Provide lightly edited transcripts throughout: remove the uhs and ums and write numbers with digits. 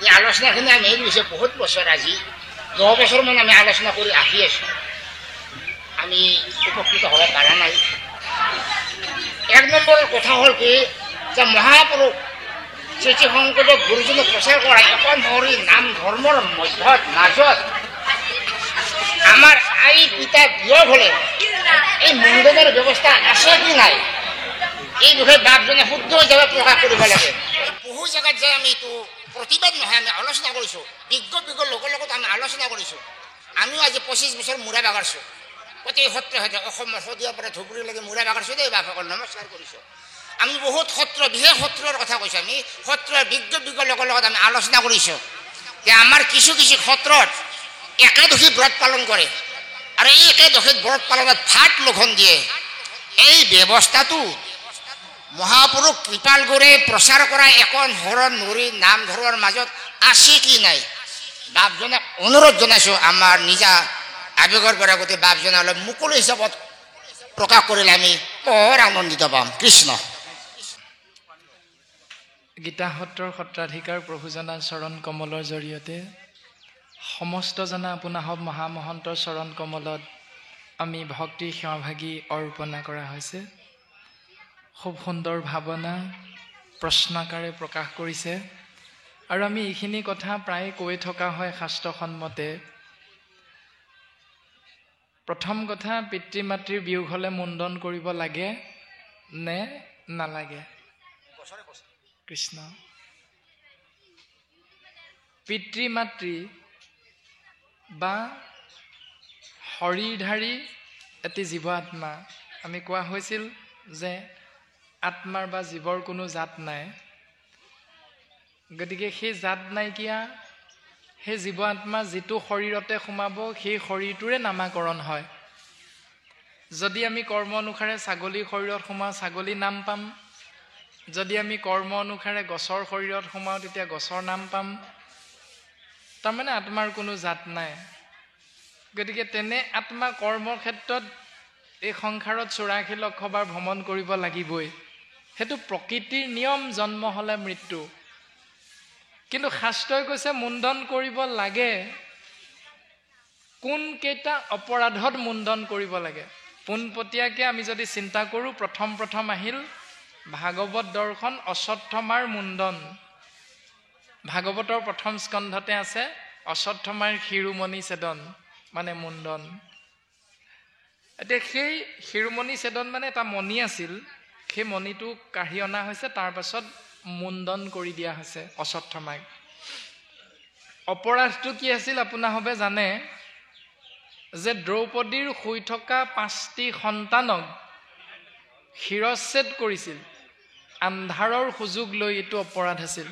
এই আলোচনাখিনি আমি এই বিষয়ে বহুত বছৰ আজি 10 বছৰমান আমি আলোচনা কৰি আহি আছোঁ আমি উপকৃত হ'ব পৰা নাই এক নম্বৰৰ কথা হ'ল কি যে মহাপুৰুষ শ্ৰী শ্ৰী শংকৰদেৱ গুৰুজনে প্ৰচাৰ কৰা এখন হৰি নাম ধৰ্মৰ মাজত আমাৰ আই পিতা বিয়োগ হ'লে এই মুণ্ডনৰ ব্যৱস্থা আছে কি নাই এই বিষয়ে বাপজনে শুদ্ধ হিচাপে প্ৰকাশ কৰিব লাগে বহু জেগাত যে আমি এইটো প্ৰতিবাদ নহয় আমি আলোচনা কৰিছোঁ বিজ্ঞ লোকৰ লগত আমি আলোচনা কৰিছোঁ আমিও আজি 25 বছৰ মূৰা বাগাৰছোঁ গোটেই সত্ৰ সৈতে অসমৰ শদিয়াৰ পৰা ধুবুৰীলৈকে মূৰা বাগাৰছোঁ দেই বাপসকল নমস্কাৰ কৰিছোঁ আমি বহুত সত্ৰ বিশেষ সত্ৰৰ কথা কৈছোঁ আমি সত্ৰৰ বিজ্ঞ লোকৰ লগত আমি আলোচনা কৰিছোঁ যে আমাৰ কিছু সত্ৰত একাদশী ব্ৰত পালন কৰে আৰু এই একাদশীত ব্ৰত পালনত ভাত লঘন দিয়ে এই ব্যৱস্থাটো মহাপুৰুষ কৃপাল গুৰুৱে প্ৰচাৰ কৰা এখন হৰণ হৰি নাম ধৰ্মৰ মাজত আছে কি নাই বাপজনক অনুৰোধ জনাইছোঁ আমাৰ নিজা আবেগৰ পৰা গোটেই বাপজনে অলপ মুকলি হিচাপত প্ৰকাশ কৰিলে আমি বৰ আনন্দিত পাম কৃষ্ণ গীতা সত্ৰৰ সত্ৰাধিকাৰ প্ৰভুজনা চৰণ কমলৰ জৰিয়তে সমস্ত জনা আপোনাসৱ মহামহন্তৰ চৰণ কমলত আমি ভক্তিৰ সেৱাভাগী অৰ্পণা কৰা হৈছে খুব সুন্দৰ ভাৱনা প্ৰশ্নাকাৰে প্ৰকাশ কৰিছে আৰু আমি এইখিনি কথা প্ৰায় কৈ থকা হয় শাস্ত্ৰসন্মতে প্ৰথম কথা পিতৃ মাতৃৰ বিয়োগ হ'লে মুণ্ডন কৰিব লাগে নে নালাগে কৃষ্ণ পিতৃ মাতৃ বা শৰীৰধাৰী এটি জীৱ আত্মা আমি কোৱা হৈছিল যে আত্মাৰ বা জীৱৰ কোনো জাত নাই গতিকে সেই জাত নাইকিয়া সেই জীৱ আত্মা যিটো শৰীৰতে সোমাব সেই শৰীৰটোৰে নামাকৰণ হয় যদি আমি কৰ্ম অনুসাৰে ছাগলী শৰীৰত সোমাওঁ ছাগলী নাম পাম যদি আমি কৰ্ম অনুসাৰে গছৰ শৰীৰত সোমাওঁ তেতিয়া গছৰ নাম পাম তাৰমানে আত্মাৰ কোনো জাত নাই গতিকে তেনে আত্মা কৰ্মৰ ক্ষেত্ৰত এই সংসাৰত 84 লক্ষ বাৰ ভ্ৰমণ কৰিব লাগিবই সেইটো প্ৰকৃতিৰ নিয়ম জন্ম হ'লে মৃত্যু কিন্তু শাস্ত্ৰই কৈছে মুণ্ডন কৰিব লাগে কোন কেইটা অপৰাধত মুণ্ডন কৰিব লাগে পোনপটীয়াকৈ আমি যদি চিন্তা কৰোঁ প্ৰথম আহিল ভাগৱত দৰ্শন অশ্বত্থমাৰ মুণ্ডন ভাগৱতৰ প্ৰথম স্কন্ধতে আছে অশ্বত্থমাৰ শিৰোমণি ছেদন মানে মুণ্ডন এতিয়া সেই শিৰোমণি ছেদন মানে এটা মণি আছিল সেই মণিটো কাঢ়ি অনা হৈছে তাৰ পাছত মুণ্ডন কৰি দিয়া হৈছে অশ্বত্থমাক অপৰাধটো কি আছিল আপোনাসবে জানে যে দ্ৰৌপদীৰ শুই থকা 5টি সন্তানক শিৰচ্ছেদ কৰিছিল আন্ধাৰৰ সুযোগ লৈ এইটো অপৰাধ আছিল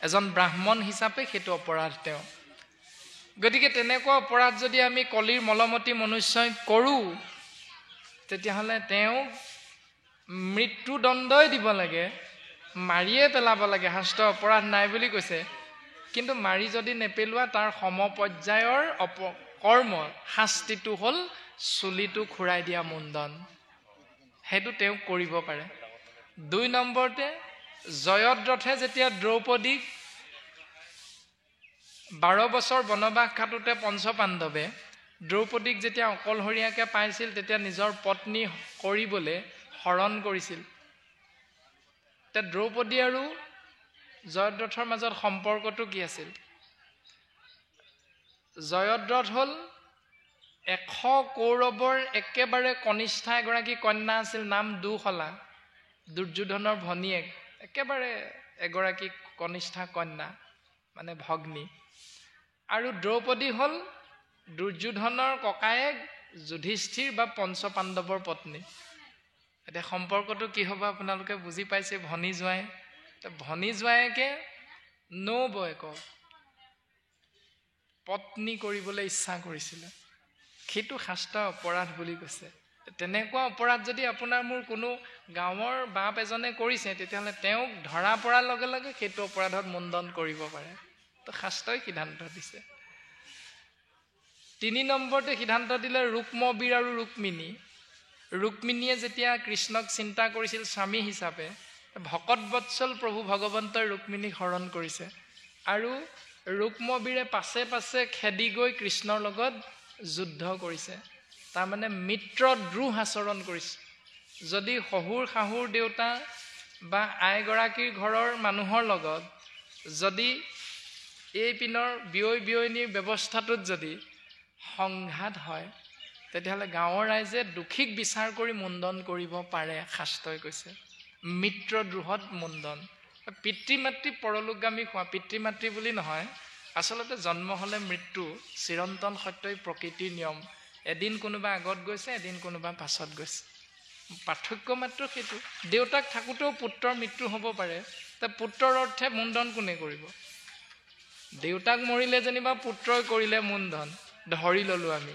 এজন ব্ৰাহ্মণ হিচাপে সেইটো অপৰাধ তেওঁ গতিকে তেনেকুৱা অপৰাধ যদি আমি কলিৰ মলমতি মনুষ্যই কৰোঁ তেতিয়াহ'লে তেওঁ মৃত্যুদণ্ডই দিব লাগে মাৰিয়ে পেলাব লাগে শাস্ত্ৰ অপৰাধ নাই বুলি কৈছে কিন্তু মাৰি যদি নেপেলোৱা তাৰ সমপৰ্যায়ৰ কৰ্ম শাস্তিটো হ'ল চুলিটো খুৰাই দিয়া মুণ্ডন সেইটো তেওঁ কৰিব পাৰে 2 নম্বৰতে জয়দ্ৰথে যেতিয়া দ্ৰৌপদীক 12 বছৰ বনবাস খাটোতে পঞ্চপাণ্ডৱে দ্ৰৌপদীক যেতিয়া অকলশৰীয়াকৈ পাইছিল তেতিয়া নিজৰ পত্নী কৰিবলৈ হৰণ কৰিছিল তে দ্ৰৌপদী আৰু জয়দ্ৰথৰ মাজত সম্পৰ্কটো কি আছিল জয়দ্ৰথ হ'ল 100 কৌৰৱৰ একেবাৰে কনিষ্ঠা এগৰাকী কন্যা আছিল নাম দুশলা দুৰ্যোধনৰ ভনীয়েক একেবাৰে এগৰাকী কনিষ্ঠা কন্যা মানে ভগ্নী আৰু দ্ৰৌপদী হ'ল দুৰ্যোধনৰ ককায়েক যুধিষ্ঠিৰ বা পঞ্চপাণ্ডৱৰ পত্নী এতিয়া সম্পৰ্কটো কি হ'ব আপোনালোকে বুজি পাইছে ভনী জোৱায়েকে নবৌয়েকক পত্নী কৰিবলৈ ইচ্ছা কৰিছিলে সেইটো শাস্ত্ৰ অপৰাধ বুলি কৈছে তেনেকুৱা অপৰাধ যদি আপোনাৰ মোৰ কোনো গাঁৱৰ বাপ এজনে কৰিছে তেতিয়াহ'লে তেওঁক ধৰা পৰাৰ লগে লগে সেইটো অপৰাধত মুণ্ডন কৰিব পাৰে তো শাস্ত্ৰই সিদ্ধান্ত দিছে 3 নম্বৰতে সিদ্ধান্ত দিলে ৰুক্মবীৰ আৰু ৰুক্মিণীয়ে যেতিয়া কৃষ্ণক চিন্তা কৰিছিল স্বামী হিচাপে ভকত বৎসল প্ৰভু ভগৱন্তই ৰুক্মিণীক হৰণ কৰিছে আৰু ৰুক্মবীৰে পাছে পাছে খেদি গৈ কৃষ্ণৰ লগত যুদ্ধ কৰিছে। তাৰমানে মিত্ৰদ্ৰোহ আচৰণ কৰিছে। যদি শহুৰ শাহুৰ দেউতা বা আইগৰাকীৰ ঘৰৰ মানুহৰ লগত যদি এই পিনৰ বিয়নীৰ ব্যৱস্থাটোত যদি সংঘাত হয়, তেতিয়াহ'লে গাঁৱৰ ৰাইজে দোষীক বিচাৰ কৰি মুণ্ডন কৰিব পাৰে, শাস্ত্ৰই কৈছে। মিত্ৰদ্ৰোহত মুণ্ডন। পিতৃ মাতৃ পৰলোকগামী হোৱা, পিতৃ মাতৃ বুলি নহয়, আচলতে জন্ম হ'লে মৃত্যু চিৰন্তন সত্যই প্ৰকৃতিৰ নিয়ম। এদিন কোনোবা আগত গৈছে, এদিন কোনোবা পাছত গৈছে, পাৰ্থক্য মাত্ৰ সেইটো। দেউতাক থাকোঁতেও পুত্ৰৰ মৃত্যু হ'ব পাৰে, তে পুত্ৰৰ অৰ্থে মুণ্ডন কোনে কৰিব? দেউতাক মৰিলে যেনিবা পুত্ৰই কৰিলে মুণ্ডন, ধৰি ল'লোঁ আমি।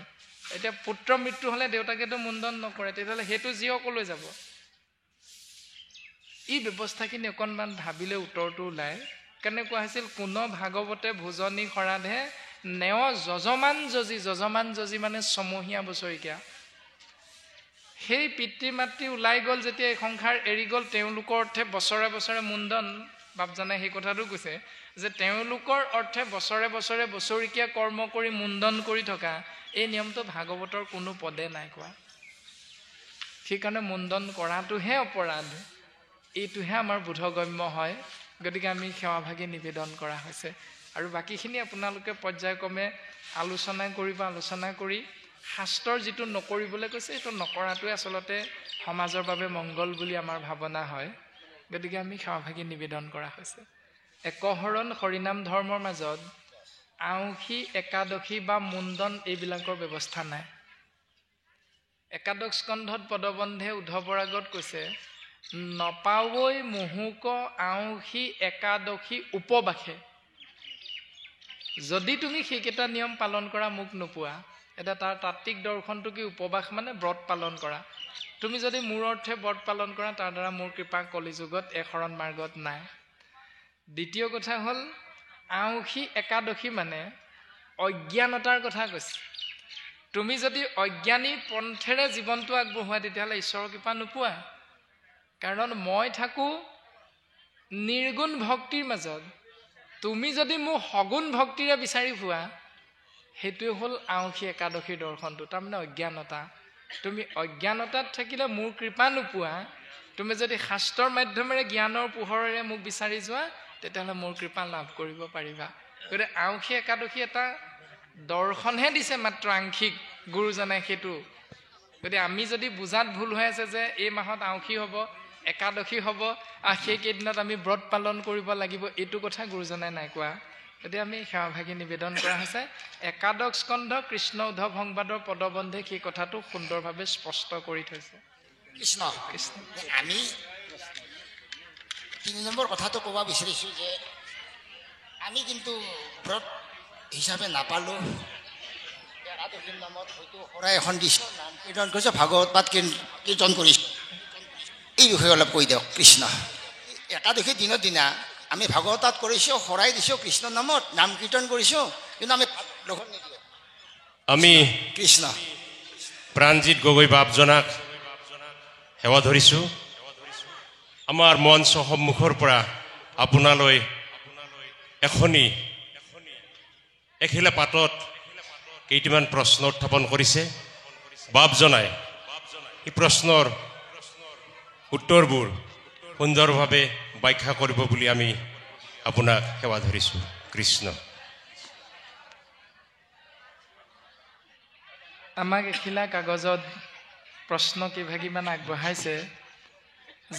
এতিয়া পুত্ৰ মৃত্যু হ'লে দেউতাকেতো মুণ্ডন নকৰে, তেতিয়াহ'লে সেইটো জীয়কলৈ যাব? এই ব্যৱস্থাখিনি অকণমান ভাবিলে উত্তৰটো ওলায়। কেনেকুৱা হৈছিল? কোন ভাগৱতে ভোজনী শৰাধে নেও যজমান যজি মানে ছমহীয়া বছৰীকীয়া। সেই পিতৃ মাতৃ ওলাই গ'ল যেতিয়া, এই সংসাৰ এৰি গ'ল, তেওঁলোকৰ অৰ্থে বছৰে বছৰে মুণ্ডন। বাপজনে সেই কথাটো কৈছে যে তেওঁলোকৰ অৰ্থে বছৰে বছৰে বছৰীকীয়া কৰ্ম কৰি মুণ্ডন কৰি থকা এই নিয়মটো ভাগৱতৰ কোনো পদে নাই কোৱা। সেইকাৰণে মুণ্ডন কৰাটোহে অপৰাধ, এইটোহে আমাৰ বোধগম্য হয়। গতিকে আমি সেৱাভাগী নিবেদন কৰা হৈছে। আৰু বাকীখিনি আপোনালোকে পৰ্যায়ক্ৰমে আলোচনা কৰিব, আলোচনা কৰি শাস্ত্ৰৰ যিটো নকৰিবলৈ কৈছে সেইটো নকৰাটোৱে আচলতে সমাজৰ বাবে মংগল বুলি আমাৰ ভাৱনা হয়। গতিকে আমি সেৱাভাগী নিবেদন কৰা হৈছে। একহৰণ হৰিনাম ধৰ্মৰ মাজত আউসী একাদশী বা মুণ্ডন এইবিলাকৰ ব্যৱস্থা নাই। একাদশ স্কন্ধত পদবন্ধে উদ্ধৱৰ আগত কৈছে, নপাৱৈ মুহুক আউসী একাদশী উপবাসে। যদি তুমি সেইকেইটা নিয়ম পালন কৰা মোক নোপোৱা। এতিয়া তাৰ তাত্ত্বিক দৰ্শনটো কি? উপবাস মানে ব্ৰত পালন কৰা। তুমি যদি মোৰ অৰ্থে ব্ৰত পালন কৰা, তাৰ দ্বাৰা মোৰ কৃপা কলিযুগত এক শৰণ মাৰ্গত নাই। দ্বিতীয় কথা হ'ল আউসী একাদশী মানে অজ্ঞানতাৰ কথা কৈছে। তুমি যদি অজ্ঞানী পন্থেৰে জীৱনটো আগবঢ়োৱা, তেতিয়াহ'লে ঈশ্বৰৰ কৃপা নোপোৱা। কাৰণ মই থাকোঁ নিৰ্গুণ ভক্তিৰ মাজত, তুমি যদি মোক সগুণ ভক্তিৰে বিচাৰি পোৱা, সেইটোৱে হ'ল আউসী একাদশীৰ দৰ্শনটো। তাৰমানে অজ্ঞানতা। তুমি অজ্ঞানতাত থাকিলে মোৰ কৃপা নোপোৱা। তুমি যদি শাস্ত্ৰৰ মাধ্যমেৰে জ্ঞানৰ পোহৰেৰে মোক বিচাৰি যোৱা, তেতিয়াহ'লে মোৰ কৃপা লাভ কৰিব পাৰিবা। গতিকে আউসী একাদশী এটা দৰ্শনহে দিছে মাত্ৰ আংশিক, গুৰুজনাই সেইটো। গতিকে আমি যদি বুজাত ভুল হৈ আছে যে এই মাহত আউসী হ'ব, একাদশী হ'ব, আৰু সেইকেইদিনত আমি ব্ৰত পালন কৰিব লাগিব, এইটো কথা গুৰুজনাই নাই কোৱা। গতিকে আমি সেৱাভাগী নিবেদন কৰা হৈছে। একাদশ স্কন্ধ কৃষ্ণ উদ্ধৱ সংবাদৰ পদবন্ধে সেই কথাটো সুন্দৰভাৱে স্পষ্ট কৰি থৈছে। কৃষ্ণ কৃষ্ণ। আমি ৩ নম্বৰ কথাটো ক'ব বিচাৰিছোঁ যে আমি কিন্তু ব্ৰত হিচাপে নাপালোঁ। একাদশীৰ নামত হয়তো শৰাই এখন দিছোঁ, নাম কীৰ্তন কৰিছোঁ, ভাগৱত পাঠ কীৰ্তন কৰিছোঁ। এই বিষয়ে অলপ কৈ দিয়ক। কৃষ্ণ। একাদশী দিনৰ দিনা আমি ভাগৱত পাঠ কৰিছোঁ, শৰাই দিছোঁ কৃষ্ণৰ নামত, নাম কীৰ্তন কৰিছোঁ, কিন্তু আমি গ্ৰহণ নিদিওঁ। আমি কৃষ্ণ। প্ৰাণজিৎ গগৈ বাপজনাক সেৱা ধৰিছোঁ। আমাৰ মঞ্চ সন্মুখৰ পৰা আপোনালৈ এখিলা পাতত কেইটামান প্ৰশ্ন উত্থাপন কৰিছে। বাপজনাই এই প্ৰশ্নৰ উত্তৰবোৰ সুন্দৰভাৱে ব্যাখ্যা কৰিব বুলি আমি আপোনাক সেৱা ধৰিছোঁ। কৃষ্ণ। আমাক এখিলা কাগজত প্ৰশ্ন কেইভাগিমান আগবঢ়াইছে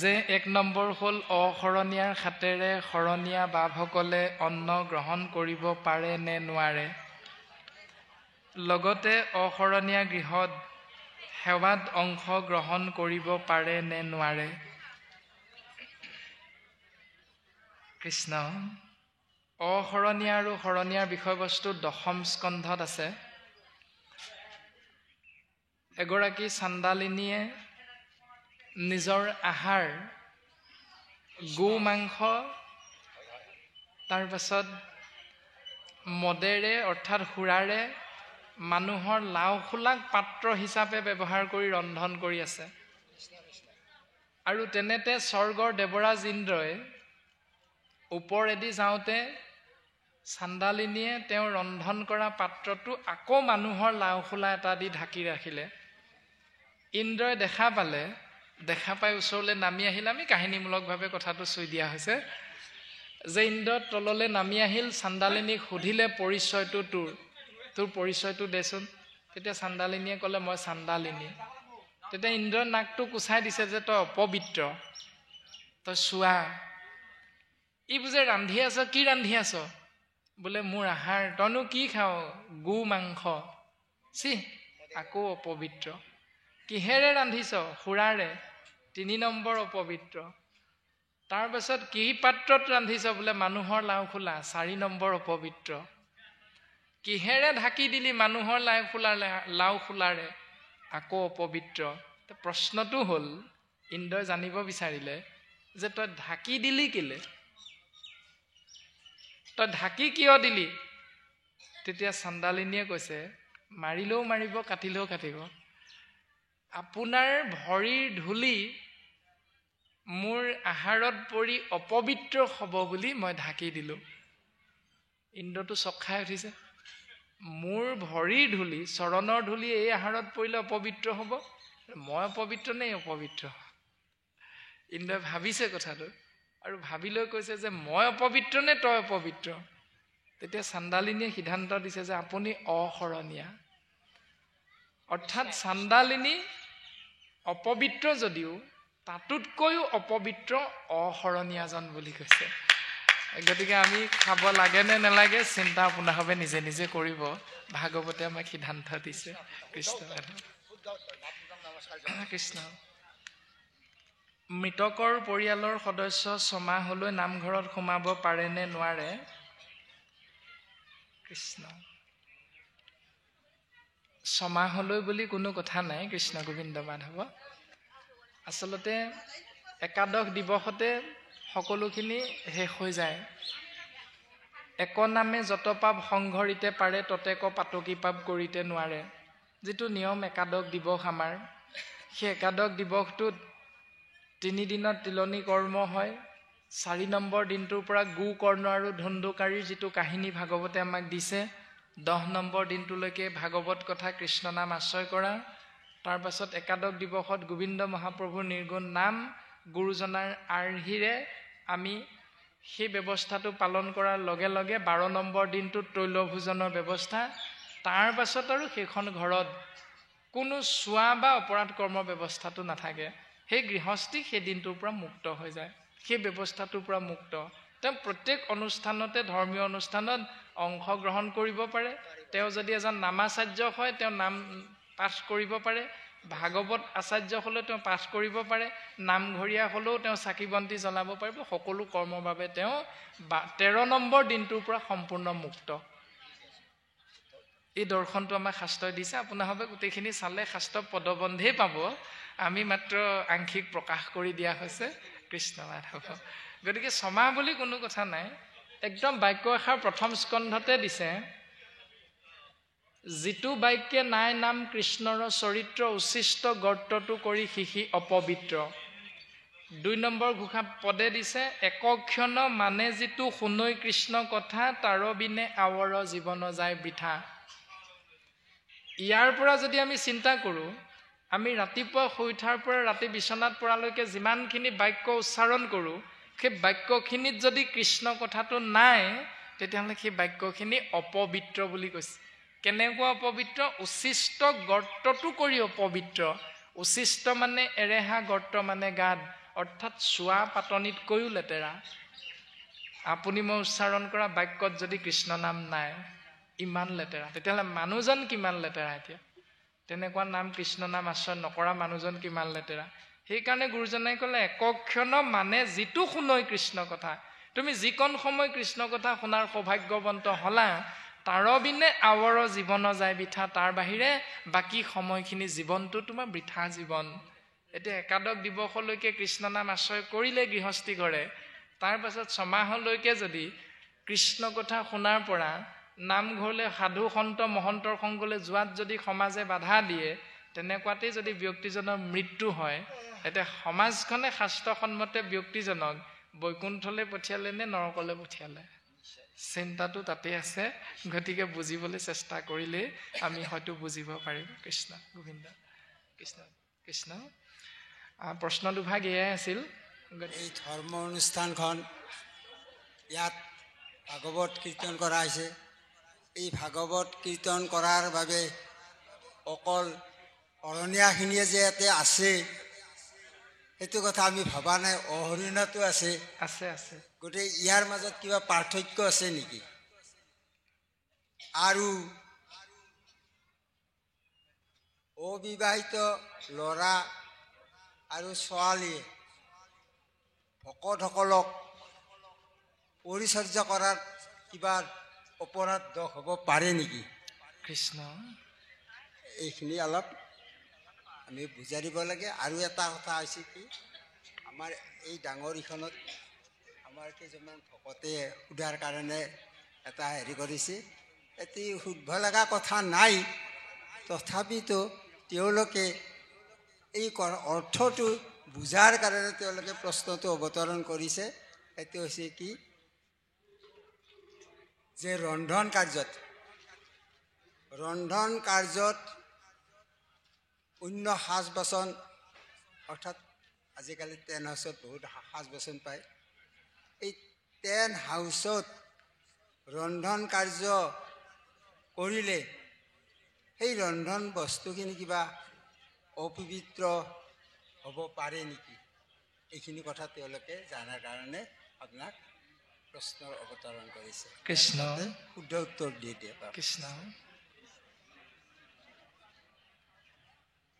যে ১ নম্বৰ হ'ল অশৰণীয়াৰ হাতেৰে শৰণীয়া বাপসকলে অন্ন গ্ৰহণ কৰিব পাৰে নে নোৱাৰে। লগতে অশৰণীয়া গৃহত সেৱাত অংশ গ্ৰহণ কৰিব পাৰে নে নোৱাৰে। কৃষ্ণ। অশৰণীয়া আৰু শৰণীয়াৰ বিষয়বস্তু ১০ম স্কন্ধত আছে। এগৰাকী চাণ্ডালিনীয়ে নিজৰ আহাৰ গো মাংস, তাৰপাছত মদেৰে অৰ্থাৎ সুৰাৰে মানুহৰ লাও খোলাক পাত্ৰ হিচাপে ব্যৱহাৰ কৰি ৰন্ধন কৰি আছে। আৰু তেনেতে স্বৰ্গৰ দেৱৰাজ ইন্দ্ৰই ওপৰেদি যাওঁতে চাণ্ডালিনীয়ে তেওঁ ৰন্ধন কৰা পাত্ৰটো আকৌ মানুহৰ লাওখোলা এটা দি ঢাকি ৰাখিলে। ইন্দ্ৰই দেখা পালে, দেখা পাই ওচৰলৈ নামি আহিল। আমি কাহিনীমূলকভাৱে কথাটো চুই দিয়া হৈছে যে ইন্দ্ৰ তললৈ নামি আহিল, চাণ্ডালিনীক সুধিলে পৰিচয়টো তোৰ পৰিচয়টো দেচোন। তেতিয়া চাণ্ডালিনীয়ে ক'লে মই চাণ্ডালিনী। তেতিয়া ইন্দ্ৰৰ নাকটো কুচাই দিছে যে তই অপবিত্ৰ, তই চোৱা। ই বুজে ৰান্ধি আছ, কি ৰান্ধি আছ? বোলে মোৰ আহাৰ। তইনো কি খাৱ? গো মাংস। আকৌ অপবিত্ৰ। কিহেৰে ৰান্ধিছ? সুৰাৰে। 3 নম্বৰ অপবিত্ৰ। তাৰপাছত কি পাত্ৰত ৰান্ধিছ? বোলে মানুহৰ লাওখোলা। 4 নম্বৰ অপবিত্ৰ। কিহেৰে ঢাকি দিলি? মানুহৰ লাওখোলাৰে। আকৌ অপবিত্ৰ। প্ৰশ্নটো হ'ল, ইন্দ্ৰই জানিব বিচাৰিলে যে তই ঢাকি দিলি কেলে? তই ঢাকি কিয় দিলি? তেতিয়া চাণ্ডালিনীয়ে কৈছে, মাৰিলেও মাৰিব, কাটিলেও কাটিব। আপোনাৰ ভৰিৰ ধূলি মোৰ আহাৰত পৰি অপবিত্ৰ হ'ব বুলি মই ঢাকি দিলোঁ। ইন্দ্ৰটো চক খাই উঠিছে। মোৰ ভৰিৰ ধূলি, চৰণৰ ধূলি এই আহাৰত পৰিলে অপবিত্ৰ হ'ব? মই অপবিত্ৰ নে অপবিত্ৰ? ইন্দ্ৰই ভাবিছে কথাটো আৰু ভাবি লৈ কৈছে যে মই অপবিত্ৰ নে তই অপবিত্ৰ? তেতিয়া চাণ্ডালিনীয়ে সিদ্ধান্ত দিছে যে আপুনি অসৰণীয়া। অৰ্থাৎ চাণ্ডালিনী অপবিত্ৰ যদিও তাতোতকৈও অপবিত্ৰ অসৰণীয়াজন বুলি কৈছে। গতিকে আমি খাব লাগে নে নালাগে চিন্তা আপোনাভাৱে নিজে নিজে কৰিব। ভাগৱতে আমাক সিদ্ধান্ত দিছে। কৃষ্ণ কৃষ্ণ। মৃতকৰ পৰিয়ালৰ সদস্য 6 মাহলৈ নামঘৰত সোমাব পাৰে নে নোৱাৰে? কৃষ্ণ। 6 মাহলৈ বুলি কোনো কথা নাই। কৃষ্ণ গোবিন্দ মাধৱ। আচলতে একাদশ দিৱসতে সকলোখিনি শেষ হৈ যায়। এক নামে যত পাপ সংঘৰিতে পাৰে, ততেক পাতকী পাপ কৰিতে নোৱাৰে। যিটো নিয়ম একাদশ দিৱস আমাৰ, সেই একাদশ দিৱসটোত 3 দিনত তিলনী কৰ্ম হয়। 4 নম্বৰ দিনটোৰ পৰা গো কৰ্ণ আৰু ধুন্দুকাৰীৰ যিটো কাহিনী ভাগৱতে আমাক দিছে, 10 নম্বৰ দিনটোলৈকে ভাগৱত কথা কৃষ্ণ নাম আশ্ৰয় কৰা। তাৰ পাছত একাদশ দিৱসত গোবিন্দ মহাপ্ৰভুৰ নিৰ্গুণ নাম গুৰুজনাৰ আৰ্হিৰে আমি সেই ব্যৱস্থাটো পালন কৰাৰ লগে লগে 12 নম্বৰ দিনটোত তৈলভোজনৰ ব্যৱস্থা। তাৰ পাছত আৰু সেইখন ঘৰত কোনো চোৱা বা অপৰাধ কৰ্মৰ ব্যৱস্থাটো নাথাকে। সেই গৃহস্থী সেই দিনটোৰ পৰা মুক্ত হৈ যায়, সেই ব্যৱস্থাটোৰ পৰা মুক্ত। তেওঁ প্ৰত্যেক অনুষ্ঠানতে, ধৰ্মীয় অনুষ্ঠানত অংশগ্ৰহণ কৰিব পাৰে। তেওঁ যদি এজন নামাচাৰ্য হয় তেওঁ নাম পাঠ কৰিব পাৰে। ভাগৱত আচাৰ্য হ'লেও তেওঁ পাঠ কৰিব পাৰে। নামঘৰীয়া হ'লেও তেওঁ চাকি বন্তি জ্বলাব পাৰিব। সকলো কৰ্মৰ বাবে তেওঁ 13 নম্বৰ দিনটোৰ পৰা সম্পূৰ্ণ মুক্ত। এই দৰ্শনটো আমাক শাস্ত্ৰই দিছে। আপোনাৰভাৱে গোটেইখিনি চালে শাস্ত্ৰ পদবন্ধেই পাব। আমি মাত্ৰ আংশিক প্ৰকাশ কৰি দিয়া হৈছে। কৃষ্ণ মাধৱ। গতিকে 6 মাহ বুলি কোনো কথা নাই। একদম বাক্য এষাৰ প্ৰথম স্কন্ধতে দিছে, যিটো বাক্যে নাই নাম কৃষ্ণৰ চৰিত্ৰ, উচ্ছিষ্ট গৰ্তটো কৰি শিশি অপবিত্ৰ। 2 নম্বৰ ঘোষা পদে দিছে, একক্ষণ মানে যিটো শুনৈ কৃষ্ণ কথা, তাৰ বিনে আৱৰ জীৱন যায় বৃথা। ইয়াৰ পৰা যদি আমি চিন্তা কৰোঁ, আমি ৰাতিপুৱা শুই উঠাৰ পৰা ৰাতি বিচনাত পৰালৈকে যিমানখিনি বাক্য উচ্চাৰণ কৰোঁ, সেই বাক্যখিনিত যদি কৃষ্ণ কথাটো নাই, তেতিয়াহ'লে সেই বাক্যখিনি অপবিত্ৰ বুলি কৈছে। কেনেকুৱা অপবিত্ৰ? উচ্ছিষ্ট গৰ্তটো কৰি অপবিত্ৰ। উচ্ছিষ্ট মানে এৰেহা, গৰ্ত মানে গাত, অৰ্থাৎ চোৱা পাতনিতকৈও লেতেৰা। আপুনি মই উচ্চাৰণ কৰা বাক্যত যদি কৃষ্ণ নাম নাই, ইমান লেতেৰা, তেতিয়াহ'লে মানুহজন কিমান লেতেৰা? এতিয়া তেনেকুৱা নাম কৃষ্ণ নাম আশ্ৰয় নকৰা মানুহজন কিমান লেতেৰা। সেইকাৰণে গুৰুজনাই ক'লে, একক্ষণ মানে যিটো শুনৈ কৃষ্ণ কথা। তুমি যিকণ সময় কৃষ্ণ কথা শুনাৰ সৌভাগ্যৱন্ত হলা, তাৰ বিনে আৱৰ জীৱন যায় বৃথা। তাৰ বাহিৰে বাকী সময়খিনি জীৱনটো তোমাৰ বৃথা জীৱন। এতিয়া একাদশ দিৱসলৈকে কৃষ্ণ নাম আশ্ৰয় কৰিলে গৃহস্থী কৰে। তাৰ পাছত 6 মাহলৈকে যদি কৃষ্ণ কথা শুনাৰ পৰা নামঘৰলৈ সাধু সন্ত মহন্তৰ সংগলৈ যোৱাত যদি সমাজে বাধা দিয়ে, তেনেকুৱাতেই যদি ব্যক্তিজনৰ মৃত্যু হয়, এতিয়া সমাজখনে শাস্ত্ৰসন্মতে ব্যক্তিজনক বৈকুণ্ঠলৈ পঠিয়ালে নে নৰকলৈ পঠিয়ালে? চিন্তাটো তাতে আছে, গতিকে বুজিবলৈ চেষ্টা কৰিলে আমি হয়তো বুজিব পাৰিম। কৃষ্ণ গোবিন্দ কৃষ্ণ কৃষ্ণ। প্ৰশ্ন দুভাগ এয়াই আছিল। এই ধৰ্ম অনুষ্ঠানখন ইয়াত ভাগৱত কীৰ্তন কৰা হৈছে। এই ভাগৱত কীৰ্তন কৰাৰ বাবে অকল অৰণীয়াখিনিয়ে যে ইয়াতে আছে সেইটো কথা আমি ভবা নাই। অহৰিণাতো আছে আছে আছে। গতিকে ইয়াৰ মাজত কিবা পাৰ্থক্য আছে নেকি? আৰু অবিবাহিত ল'ৰা আৰু ছোৱালীয়ে ভকতসকলক পৰিচৰ্যা কৰাৰ কিবা অপৰাধ দোষ হ'ব পাৰে নেকি? কৃষ্ণ এইখিনি অলপ আমি বুজাই দিব লাগে। আৰু এটা কথা হৈছে কি, আমাৰ এই ডাঙৰ ইখনত আমাৰ কেইজনমান ভকতে সোধাৰ কাৰণে এটা হেৰি কৰিছে। এটি সুধিব লগা কথা নাই, তথাপিতো তেওঁলোকে এই অৰ্থটো বুজাৰ কাৰণে তেওঁলোকে প্ৰশ্নটো অৱতৰণ কৰিছে। সেইটো হৈছে কি যে ৰন্ধন কাৰ্যত অন্য সাজ বাচন, অৰ্থাৎ আজিকালি টেণ্ট হাউচত বহুত সাজ বাচন পায়। এই টেণ্ট হাউচত ৰন্ধন কাৰ্য কৰিলে সেই ৰন্ধন বস্তুখিনি কিবা অপবিত্ৰ হ'ব পাৰে নেকি? এইখিনি কথা তেওঁলোকে জানাৰ কাৰণে আপোনাক প্ৰশ্নৰ অৱতৰণ কৰিছে। কৃষ্ণ শুদ্ধ উত্তৰ দি দিয়ে। কৃষ্ণ।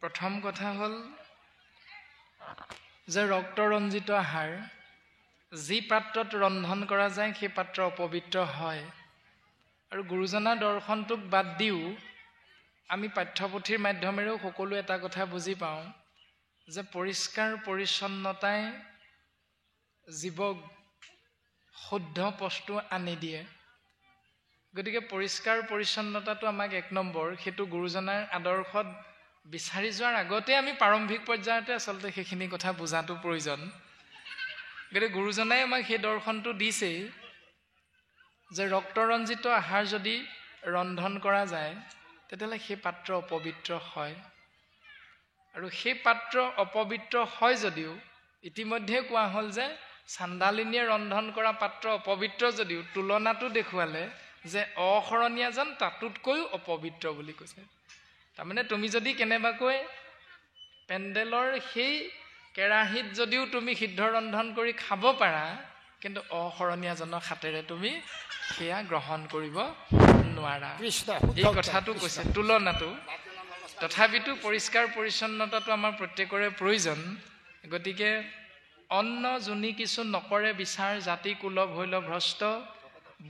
প্ৰথম কথা হ'ল যে ৰক্তৰঞ্জিত আহাৰ যি পাত্ৰত ৰন্ধন কৰা যায় সেই পাত্ৰ অপবিত্ৰ হয়। আৰু গুৰুজনাৰ দৰ্শনটোক বাদ দিও আমি পাঠ্যপুথিৰ মাধ্যমেৰেও সকলো এটা কথা বুজি পাওঁ যে পৰিষ্কাৰ পৰিচ্ছন্নতাই জীৱক শুদ্ধ বস্তু আনি দিয়ে। গতিকে পৰিষ্কাৰ পৰিচ্ছন্নতাটো আমাক ১ নম্বৰ, সেইটো গুৰুজনাৰ আদৰ্শত বিচাৰি যোৱাৰ আগতে আমি প্ৰাৰম্ভিক পৰ্যায়তে আচলতে সেইখিনি কথা বুজাটো প্ৰয়োজন। গতিকে গুৰুজনাই আমাক সেই দৰ্শনটো দিছেই যে ৰক্তৰঞ্জিত আহাৰ যদি ৰন্ধন কৰা যায় তেতিয়াহ'লে সেই পাত্ৰ অপবিত্ৰ হয়। আৰু সেই পাত্ৰ অপবিত্ৰ হয় যদিও ইতিমধ্যে কোৱা হ'ল যে চাণ্ডালিনীয়ে ৰন্ধন কৰা পাত্ৰ অপবিত্ৰ যদিও তুলনাটো দেখুৱালে যে অশৰণীয়াজন তাতোতকৈও অপবিত্ৰ বুলি কৈছে। তাৰমানে তুমি যদি কেনেবাকৈ পেণ্ডেলৰ সেই কেৰাহীত যদিও তুমি সিদ্ধ ৰন্ধন কৰি খাব পাৰা, কিন্তু অশৰণীয়াজনৰ হাতেৰে তুমি সেয়া গ্ৰহণ কৰিব নোৱাৰা। এই কথাটো কৈছে তুলনাটো। তথাপিতো পৰিষ্কাৰ পৰিচ্ছন্নতাটো আমাৰ প্ৰত্যেকৰে প্ৰয়োজন। গতিকে অন্ন যোনি কিছু নকৰে বিচাৰ, জাতি কুল ভৈল ভ্ৰষ্ট,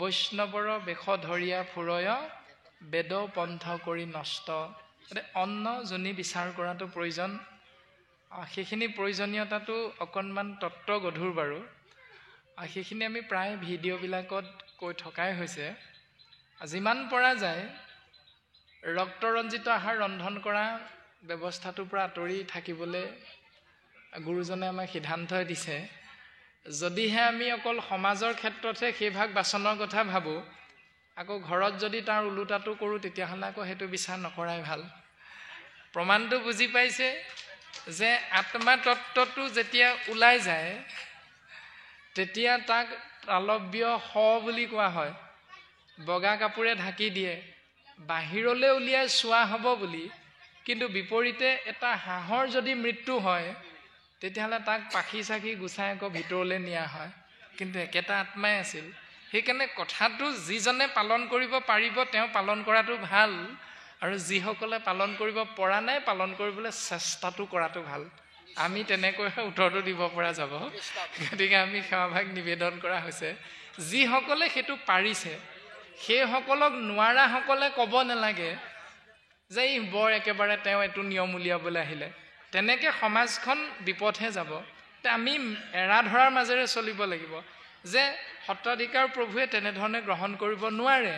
বৈষ্ণৱৰ বেশ ধৰিয়া ফুৰয়, বেদ পন্থ কৰি নষ্ট। গতিকে অন্ন যোনি বিচাৰ কৰাটো প্ৰয়োজন। সেইখিনি প্ৰয়োজনীয়তাটো অকণমান তত্ত্বগধুৰ বাৰু। সেইখিনি আমি প্ৰায় ভিডিঅ'বিলাকত কৈ থকাই হৈছে। যিমান পৰা যায় ৰক্তৰঞ্জিত আহাৰ ৰন্ধন কৰা ব্যৱস্থাটোৰ পৰা আঁতৰি থাকিবলৈ গুৰুজনে আমাক সিদ্ধান্ত দিছে। যদিহে আমি অকল সমাজৰ ক্ষেত্ৰতহে সেইভাগ বাচনৰ কথা ভাবোঁ, আকৌ ঘৰত যদি তাৰ ওলোটাটো কৰোঁ, তেতিয়াহ'লে আকৌ সেইটো বিচাৰ নকৰাই ভাল। প্ৰমাণটো বুজি পাইছে যে আত্মা তত্ত্বটো যেতিয়া ওলাই যায় তেতিয়া তাক তালব্য শ বুলি কোৱা হয়। বগা কাপোৰে ঢাকি দিয়ে, বাহিৰলৈ উলিয়াই চোৱা হ'ব বুলি। কিন্তু বিপৰীতে এটা হাঁহৰ যদি মৃত্যু হয় তেতিয়াহ'লে তাক পাখি চাখি গুচাই আকৌ ভিতৰলৈ নিয়া হয়, কিন্তু একেটা আত্মাই আছিল। সেইকাৰণে কথাটো যিজনে পালন কৰিব পাৰিব তেওঁ পালন কৰাটো ভাল, আৰু যিসকলে পালন কৰিব পৰা নাই পালন কৰিবলৈ চেষ্টাটো কৰাটো ভাল। আমি তেনেকৈহে উত্তৰটো দিব পৰা যাব। গতিকে আমি সেৱাভাগ নিবেদন কৰা হৈছে। যিসকলে সেইটো পাৰিছে সেইসকলক নোৱাৰাসকলে ক'ব নালাগে যে এই বৰ একেবাৰে তেওঁ এইটো নিয়ম উলিয়াবলৈ আহিলে। তেনেকৈ সমাজখন বিপথে যাব। আমি এৰা ধৰাৰ মাজেৰে চলিব লাগিব যে সত্ৰাধিকাৰ প্ৰভুৱে তেনেধৰণে গ্ৰহণ কৰিব নোৱাৰে।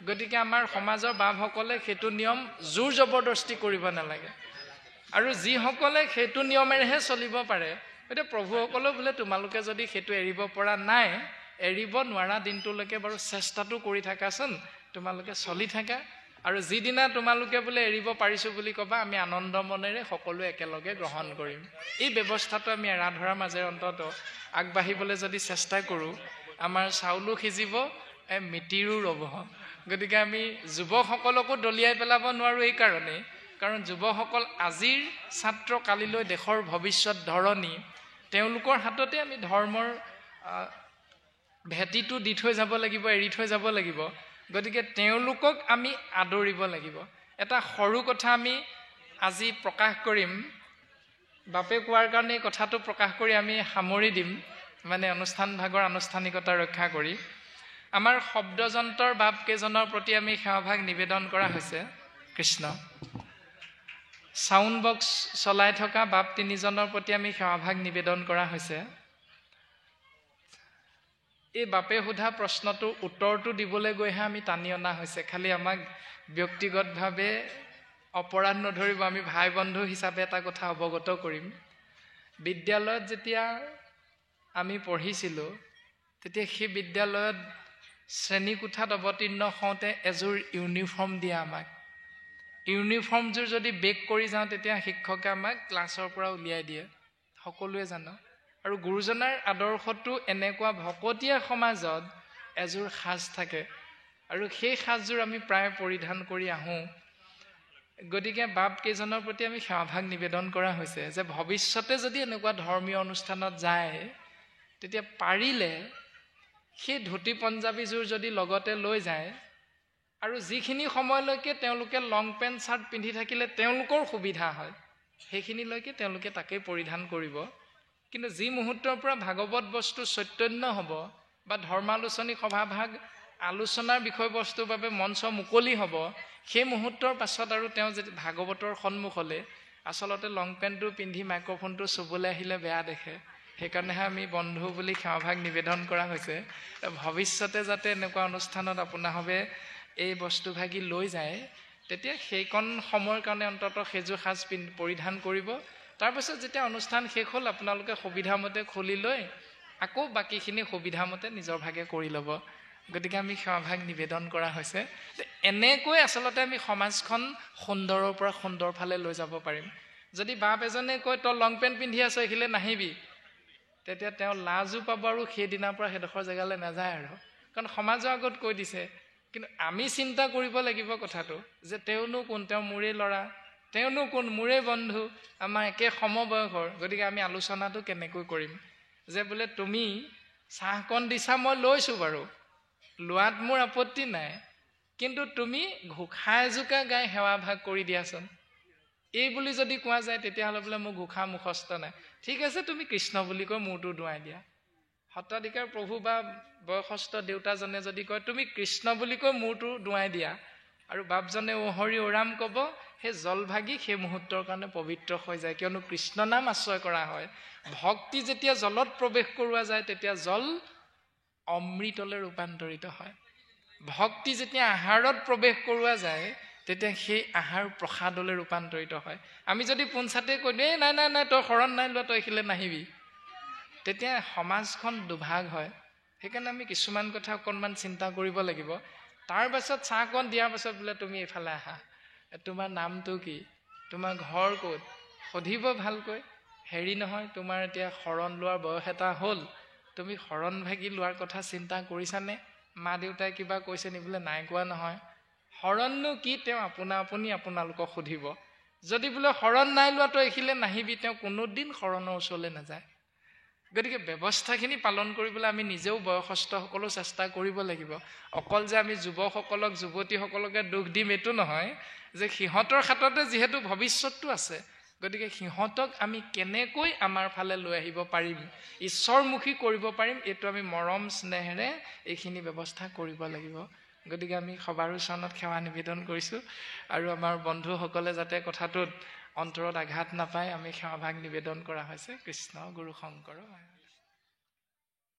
গতিকে আমাৰ সমাজৰ বাপসকলে সেইটো নিয়ম জোৰ জবৰদস্তি কৰিব নালাগে। আৰু যিসকলে সেইটো নিয়মেৰেহে চলিব পাৰে, এতিয়া প্ৰভুসকলেও বোলে তোমালোকে যদি সেইটো এৰিব পৰা নাই এৰিব নোৱাৰা দিনটোলৈকে বাৰু চেষ্টাটো কৰি থাকাচোন, তোমালোকে চলি থাকা। আৰু যিদিনা তোমালোকে বোলে এৰিব পাৰিছোঁ বুলি ক'বা, আমি আনন্দ মনেৰে সকলোৱে একেলগে গ্ৰহণ কৰিম। এই ব্যৱস্থাটো আমি এৰা ধৰাৰ মাজেৰে অন্তত আগবাঢ়িবলৈ যদি চেষ্টা কৰোঁ, আমাৰ চাউলো সিজিব, মিতিৰো ৰ'ব। গতিকে আমি যুৱকসকলকো দলিয়াই পেলাব নোৱাৰোঁ এই কাৰণেই, কাৰণ যুৱকসকল আজিৰ ছাত্ৰ, কালিলৈ দেশৰ ভৱিষ্যত ধৰণী। তেওঁলোকৰ হাততে আমি ধৰ্মৰ ভেটিটো দি থৈ যাব লাগিব, এৰি থৈ যাব লাগিব। গতিকে তেওঁলোকক আমি আদৰিব লাগিব। এটা সৰু কথা আমি আজি প্ৰকাশ কৰিম, বাপে কোৱাৰ কাৰণে কথাটো প্ৰকাশ কৰি আমি সামৰি দিম, মানে অনুষ্ঠান ভাগৰ আনুষ্ঠানিকতা ৰক্ষা কৰি। আমাৰ শব্দযন্ত্ৰৰ বাপ কেইজনৰ প্ৰতি আমি সেৱাভাগ নিবেদন কৰা হৈছে। কৃষ্ণ। ছাউণ্ড বক্স চলাই থকা বাপ তিনিজনৰ প্ৰতি আমি সেৱাভাগ নিবেদন কৰা হৈছে। এই বাপে সোধা প্ৰশ্নটোৰ উত্তৰটো দিবলৈ গৈহে আমি টানি অনা হৈছে। খালি আমাক ব্যক্তিগতভাৱে অপৰাধ নধৰিব, আমি ভাই বন্ধু হিচাপে এটা কথা অৱগত কৰিম। বিদ্যালয়ত যেতিয়া আমি পঢ়িছিলোঁ, তেতিয়া সেই বিদ্যালয়ত শ্ৰেণীকোঠাত অৱতীৰ্ণ হওঁতে এযোৰ ইউনিফৰ্ম দিয়ে আমাক। ইউনিফৰ্মযোৰ যদি বেক কৰি যাওঁ, তেতিয়া শিক্ষকে আমাক ক্লাছৰ পৰা উলিয়াই দিয়ে, সকলোৱে জানো। আৰু গুৰুজনাৰ আদৰ্শটো এনেকুৱা, ভকতীয়া সমাজত এযোৰ সাজ থাকে আৰু সেই সাজযোৰ আমি প্ৰায় পৰিধান কৰি আহোঁ। গতিকে বাপ কেইজনৰ প্ৰতি আমি সেৱাভাগ নিবেদন কৰা হৈছে যে ভৱিষ্যতে যদি এনেকুৱা ধৰ্মীয় অনুষ্ঠানত যায়, তেতিয়া পাৰিলে সেই ধুতি পঞ্জাবীযোৰ যদি লগতে লৈ যায়, আৰু যিখিনি সময়লৈকে তেওঁলোকে লং পেণ্ট চাৰ্ট পিন্ধি থাকিলে তেওঁলোকৰ সুবিধা হয়, সেইখিনিলৈকে তেওঁলোকে তাকেই পৰিধান কৰিব। কিন্তু যি মুহূৰ্তৰ পৰা ভাগৱত বস্তু চৈতন্য হ'ব বা ধৰ্মালোচনী সভাভাগ আলোচনাৰ বিষয়বস্তুৰ বাবে মঞ্চ মুকলি হ'ব, সেই মুহূৰ্তৰ পাছত আৰু তেওঁ যদি ভাগৱতৰ সন্মুখলৈ আচলতে লং পেণ্টটো পিন্ধি মাইক্ৰফোনটো চুবলৈ আহিলে বেয়া দেখে। সেইকাৰণেহে আমি বন্ধু বুলি সেৱাভাগ নিবেদন কৰা হৈছে। ভৱিষ্যতে যাতে এনেকুৱা অনুষ্ঠানত আপোনাৰভাৱে এই বস্তুভাগি লৈ যায়, তেতিয়া সেইকণ সময়ৰ কাৰণে অন্ততঃ সেইযোৰ সাজ পৰিধান কৰিব। তাৰপিছত যেতিয়া অনুষ্ঠান শেষ হ'ল, আপোনালোকে সুবিধামতে খুলি লৈ আকৌ বাকীখিনি সুবিধামতে নিজৰ ভাগে কৰি ল'ব। গতিকে আমি সেৱাভাগ নিবেদন কৰা হৈছে। এনেকৈ আচলতে আমি সমাজখন সুন্দৰৰ পৰা সুন্দৰ ফালে লৈ যাব পাৰিম। যদি বাপ এজনে কয় তই লং পেণ্ট পিন্ধি আছ, এইখিলে নাহিবি, তেতিয়া তেওঁ লাজো পাব আৰু সেইদিনাৰ পৰা সেইডোখৰ জেগালৈ নাযায় আৰু, কাৰণ সমাজৰ আগত কৈ দিছে। কিন্তু আমি চিন্তা কৰিব লাগিব কথাটো যে তেওঁনো কোন, তেওঁ মোৰে ল'ৰা, তেওঁনো কোন, মোৰে বন্ধু, আমাৰ একে সমবয়সৰ। গতিকে আমি আলোচনাটো কেনেকৈ কৰিম যে বোলে তুমি চাহকণ দিছা, মই লৈছোঁ বাৰু, লোৱাত মোৰ আপত্তি নাই, কিন্তু তুমি ঘোষা এজোকা গাই সেৱাভাগ কৰি দিয়াচোন, এই বুলি যদি কোৱা যায়, তেতিয়াহ'লে বোলে মোৰ ঘোষা মুখস্থ নাই। ঠিক আছে, তুমি কৃষ্ণ বুলি কৈ মূৰটো ধুৱাই দিয়া। সত্ৰাধিকাৰ প্ৰভু বা বয়সস্থ দেউতাজনে যদি কয় তুমি কৃষ্ণ বুলি কৈ মূৰটো ধুৱাই দিয়া, আৰু বাপজনে ও হৰি ওৰাম ক'ব, সেই জল ভাগি সেই মুহূৰ্তৰ কাৰণে পবিত্ৰ হৈ যায়, কিয়নো কৃষ্ণ নাম আশ্ৰয় কৰা হয়। ভক্তি যেতিয়া জলত প্ৰৱেশ কৰোৱা যায়, তেতিয়া জল অমৃতলৈ ৰূপান্তৰিত হয়। ভক্তি যেতিয়া আহাৰত প্ৰৱেশ কৰোৱা যায়, তেতিয়া সেই আহাৰ প্ৰসাদলৈ ৰূপান্তৰিত হয়। আমি যদি পোনছাতে কৈ দিওঁ নাই নাই নাই তই শৰণ নাই লোৱা, তই এইখিলে নাহিবি, তেতিয়া সমাজখন দুভাগ হয়। সেইকাৰণে আমি কিছুমান কথা অকণমান চিন্তা কৰিব লাগিব। তাৰ পাছত চাহকণ দিয়াৰ পাছত বোলে তুমি এইফালে আহা, তোমাৰ নামটো কি, তোমাৰ ঘৰ ক'ত, সুধিব ভালকৈ। হেৰি নহয়, তোমাৰ এতিয়া শৰণ লোৱাৰ বয়স এটা হ'ল, তুমি শৰণ ভাগি লোৱাৰ কথা চিন্তা কৰিছানে? মা দেউতাই কিবা কৈছে নি? বোলে নাই কোৱা নহয়। শৰণনো কি তেওঁ আপোনা আপুনি আপোনালোকক সুধিব। যদি বোলে শৰণ নাই লোৱা তই এইখিলে নাহিবি, তেওঁ কোনোদিন শৰণৰ ওচৰলৈ নাযায়। গতিকে ব্যৱস্থাখিনি পালন কৰিবলৈ আমি নিজেও বয়সস্থসকলো চেষ্টা কৰিব লাগিব। অকল যে আমি যুৱকসকলক যুৱতীসকলকে দুখ দিম এইটো নহয়, যে সিহঁতৰ হাততে যিহেতু ভৱিষ্যতটো আছে, গতিকে সিহঁতক আমি কেনেকৈ আমাৰ ফালে লৈ আহিব পাৰিম, ঈশ্বৰমুখী কৰিব পাৰিম, এইটো আমি মৰম স্নেহেৰে এইখিনি ব্যৱস্থা কৰিব লাগিব। গতিকে আমি সবাৰ ওচৰত সেৱা নিবেদন কৰিছোঁ, আৰু আমাৰ বন্ধুসকলে যাতে কথাটোত অন্তৰত আঘাত নাপায়, আমি সেৱাভাগ নিবেদন কৰা হৈছে। কৃষ্ণ গুৰু শংকৰ।